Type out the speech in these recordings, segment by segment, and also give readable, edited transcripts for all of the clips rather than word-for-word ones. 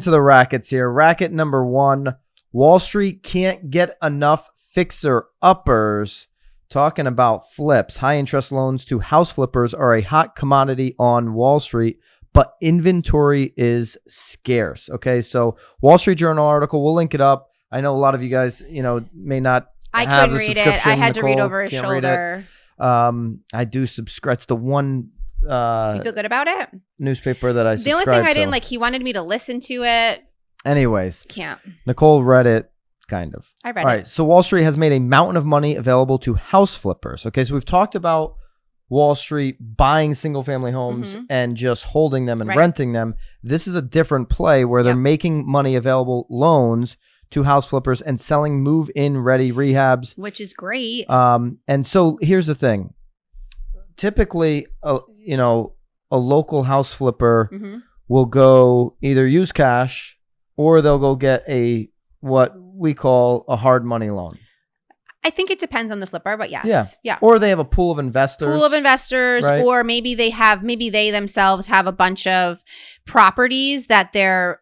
To the rackets here. Racket number one, Wall Street can't get enough fixer-uppers. Talking about flips. High interest loans to house flippers are a hot commodity on Wall Street, but inventory is scarce. Okay, so Wall Street Journal article, we'll link it up. I know a lot of you guys, may not have a subscription. I had to read Nicole over his can't shoulder. I do subscribe. It's the one You feel good about it? newspaper that I The only subscribe thing I to. didn't like, he wanted me to listen to it. Anyways, Can't. Nicole read it, kind of. I read All it. right, so Wall Street has made a mountain of money available to house flippers. Okay, so we've talked about Wall Street buying single-family homes and just holding them and renting them. This is a different play where they're making money available loans to house flippers and selling move-in ready rehabs. Which is great. And so here's the thing. Typically, a local house flipper will go either use cash or they'll go get what we call a hard money loan. I think it depends on the flipper, but yes. Yeah. Or they have a pool of investors. Right? Or maybe they themselves have a bunch of properties that they're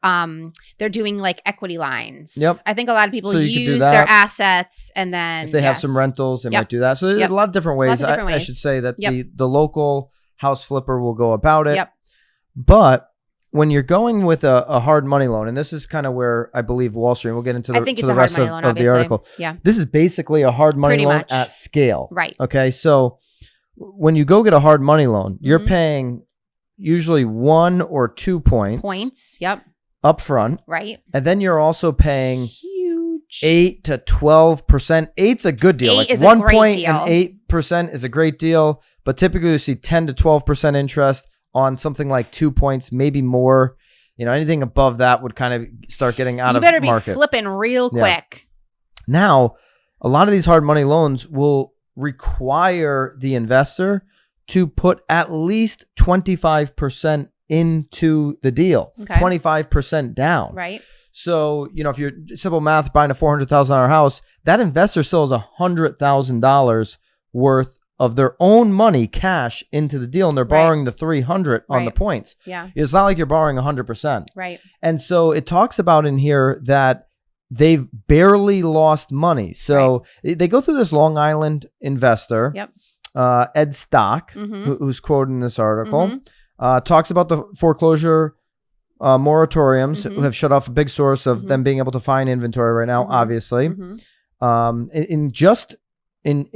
doing like equity lines. Yep. I think a lot of people So use their assets and then if they have some rentals, they might do that. So there's a lot of different ways. I should say that the local house flipper will go about it. Yep. But when you're going with a hard money loan, and this is kind of where I believe Wall Street, we'll get into the rest of the article. Yeah. This is basically a hard money loan at scale. Right. Okay. So when you go get a hard money loan, you're paying usually 1 or 2 points. Yep. Up front. Right. And then you're also paying huge 8 to 12%. 8's a good deal. Eight is 1 a great point deal. and 8% is a great deal. But typically you see 10 to 12% interest on something like 2 points, maybe more. Anything above that would kind of start getting out of market. You better be flipping real quick. Now, a lot of these hard money loans will require the investor to put at least 25% into the deal, 25% down. Right. So, if you're simple math buying a $400,000 house, that investor still has $100,000 worth of their own money cash into the deal, and they're borrowing the 300 on the points. Yeah. It's not like you're borrowing 100%. Right. And so it talks about in here that they've barely lost money. So they go through this Long Island investor, Ed Stock, who's quoted in this article, talks about the foreclosure moratoriums who have shut off a big source of them being able to find inventory right now, obviously. In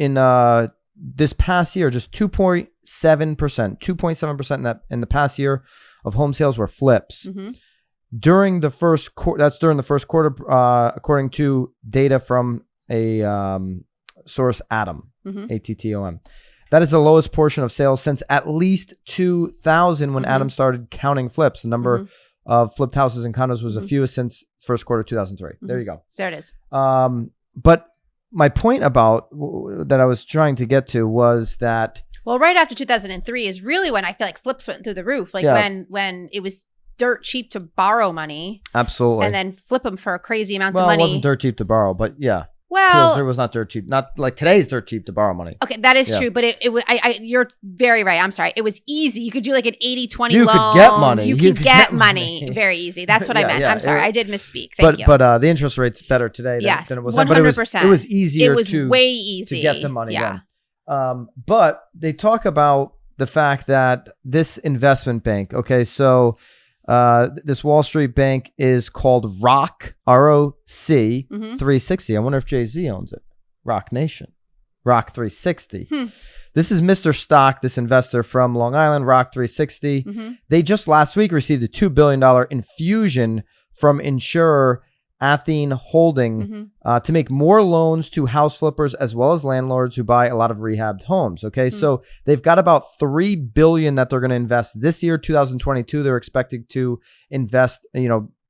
this past year, just 2.7% in the past year of home sales were flips. During the first quarter, according to data from a source, Attom, ATTOM. That is the lowest portion of sales since at least 2000 when Attom started counting flips. The number of flipped houses and condos was the fewest since first quarter 2003. There you go. There it is. But my point about that I was trying to get to was that right after 2003 is really when I feel like flips went through the roof. Like when it was dirt cheap to borrow money. Absolutely. And then flip them for crazy amounts of money. Well, it wasn't dirt cheap to borrow, but yeah. Well, it was not dirt cheap. Not like today's dirt cheap to borrow money. Okay, that is true, but it was. You're very right. I'm sorry. It was easy. You could do like an 80-20 loan. You could get money. You could get money very easy. That's what I meant. I'm sorry. I did misspeak. Thank you. But the interest rate's better today than it was then. 100%. But it was easier. It was way easy to get the money then. But they talk about the fact that this investment bank. Okay, so. This Wall Street bank is called ROC, R-O-C 360. I wonder if Jay-Z owns it. Rock Nation. ROC 360. This is Mr. Stock, this investor from Long Island, ROC 360. They just last week received a $2 billion infusion from insurer Athene Holding to make more loans to house flippers as well as landlords who buy a lot of rehabbed homes. Okay, so they've got about $3 billion that they're going to invest this year, 2022. They're expecting to invest,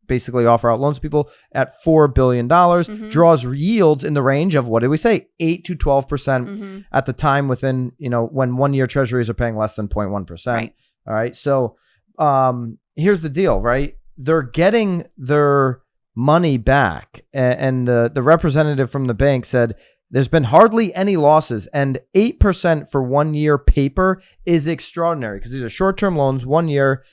basically offer out loans to people at $4 billion. Draws yields in the range of, what did we say, 8 to 12% at the time within, when 1 year treasuries are paying less than 0.1%. Right. All right, so here's the deal, right? They're getting their money back, and the representative from the bank said there's been hardly any losses, and 8% for 1 year paper is extraordinary because these are short-term loans, 1 year,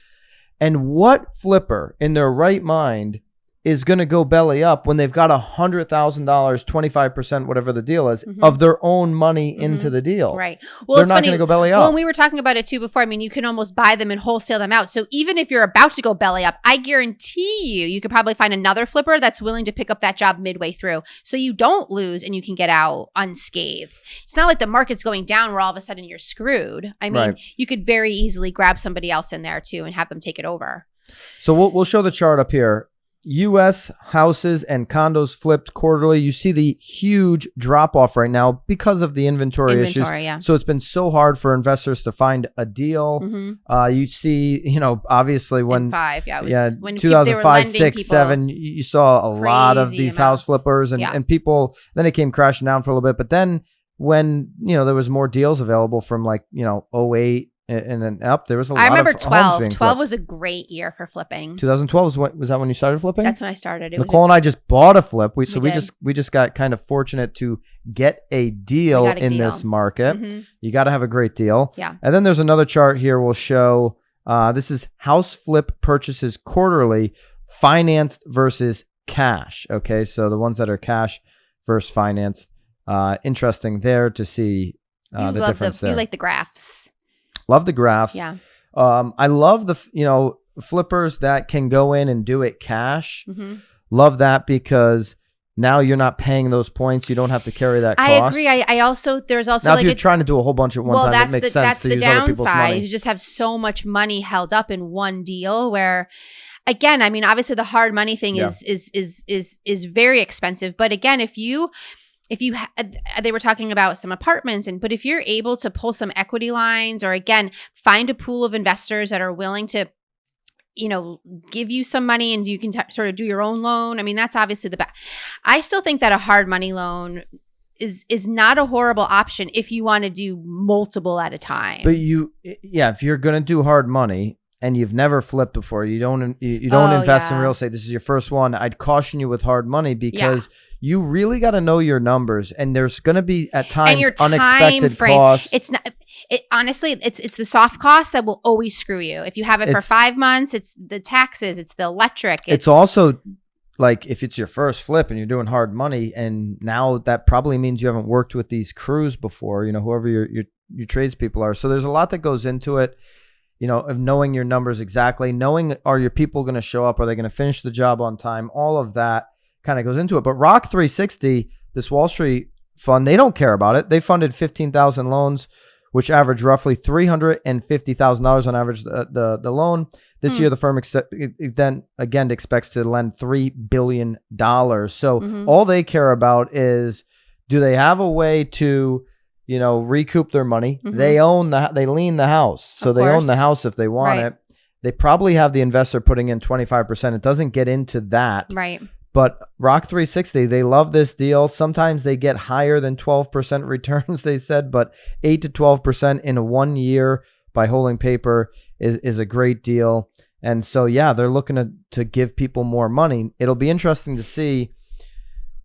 And what flipper in their right mind is going to go belly up when they've got $100,000, 25%, whatever the deal is, of their own money into the deal? Right. Well, they're not going to go belly up. Well, and we were talking about it too before. I mean, you can almost buy them and wholesale them out. So even if you're about to go belly up, I guarantee you could probably find another flipper that's willing to pick up that job midway through. So you don't lose and you can get out unscathed. It's not like the market's going down where all of a sudden you're screwed. I mean, you could very easily grab somebody else in there too and have them take it over. So we'll show the chart up here. U.S. houses and condos flipped quarterly. You see the huge drop off right now because of the inventory issues. Yeah. So it's been so hard for investors to find a deal. You see, obviously when 2005, 6, 7, you saw a lot of these house flippers and people. Then it came crashing down for a little bit. But then when there was more deals available from 08. And then up, there was a lot of homes being flipped. I remember 12 was a great year for flipping. 2012 was that when you started flipping? That's when I started. Nicole and I just bought a flip. We just got kind of fortunate to get a deal in this market. You got to have a great deal. Yeah. And then there's another chart here we'll show. This is house flip purchases quarterly, financed versus cash. Okay, so the ones that are cash versus financed. Interesting there to see the difference there. You like the graphs. Love the graphs. Yeah. I love the, flippers that can go in and do it cash. Love that because now you're not paying those points. You don't have to carry that cost. I agree. There's also now if you're trying to do a whole bunch at one time, it makes sense to use other people's money. That's the downside. You just have so much money held up in one deal where, again, I mean, obviously the hard money thing is very expensive. But again, they were talking about some apartments but if you're able to pull some equity lines or again, find a pool of investors that are willing to, give you some money and you can sort of do your own loan. I mean, that's obviously the best. I still think that a hard money loan is not a horrible option if you want to do multiple at a time. But if you're going to do hard money and you've never flipped before, you don't invest in real estate, this is your first one, I'd caution you with hard money because you really got to know your numbers, and there's going to be at times unexpected costs. Honestly, it's the soft costs that will always screw you. If you have it for 5 months, it's the taxes, it's the electric. It's also like if it's your first flip and you're doing hard money, and now that probably means you haven't worked with these crews before, whoever your tradespeople are. So there's a lot that goes into it. Of knowing your numbers exactly, knowing are your people going to show up? Are they going to finish the job on time? All of that kind of goes into it. But Rock 360, this Wall Street fund, they don't care about it. They funded 15,000 loans, which average roughly $350,000 on average the loan. This year, the firm expects to lend $3 billion. So all they care about is, do they have a way to recoup their money? They lien the house. So they own the house if they want it. They probably have the investor putting in 25%. It doesn't get into that. Right. But Rock 360, they love this deal. Sometimes they get higher than 12% returns, they said, but 8 to 12% in 1 year by holding paper is a great deal. And so, they're looking to give people more money. It'll be interesting to see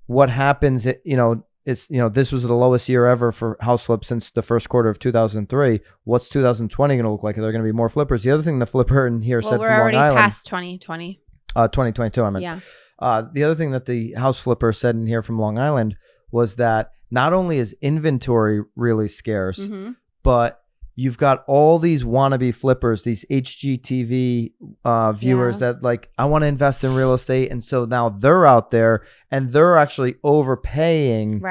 what happens. This was the lowest year ever for house flips since the first quarter of 2003. What's 2020 going to look like? Are there going to be more flippers? The other thing the flipper in here said from Long Island. We're already past 2020. 2022, I meant. Yeah. The other thing that the house flipper said in here from Long Island was that not only is inventory really scarce, but you've got all these wannabe flippers, these HGTV viewers that I want to invest in real estate. And so now they're out there and they're actually overpaying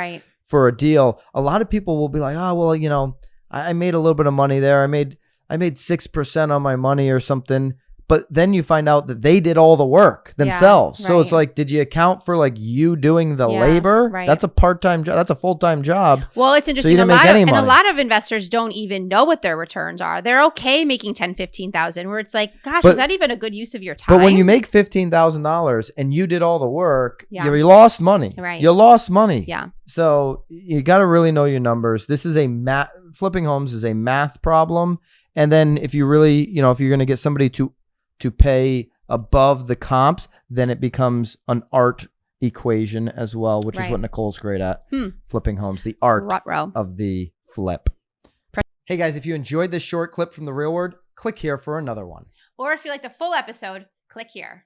for a deal. A lot of people will be like, oh, well, I made a little bit of money there. I made 6% on my money or something. But then you find out that they did all the work themselves. So it's like, did you account for you doing the labor? Right. That's a part-time job. That's a full-time job. Well, it's interesting. So a lot of investors don't even know what their returns are. They're okay making $10,000, $15,000 where it's like, gosh, is that even a good use of your time? But when you make $15,000 and you did all the work, you lost money. Right. You lost money. Yeah. So you got to really know your numbers. This is flipping homes is a math problem. And then if you really, if you're going to get somebody to pay above the comps, then it becomes an art equation as well, which is what Nicole's great at. Flipping homes, the art of the flip. Hey guys, if you enjoyed this short clip from the real world, click here for another one. Or if you like the full episode, click here.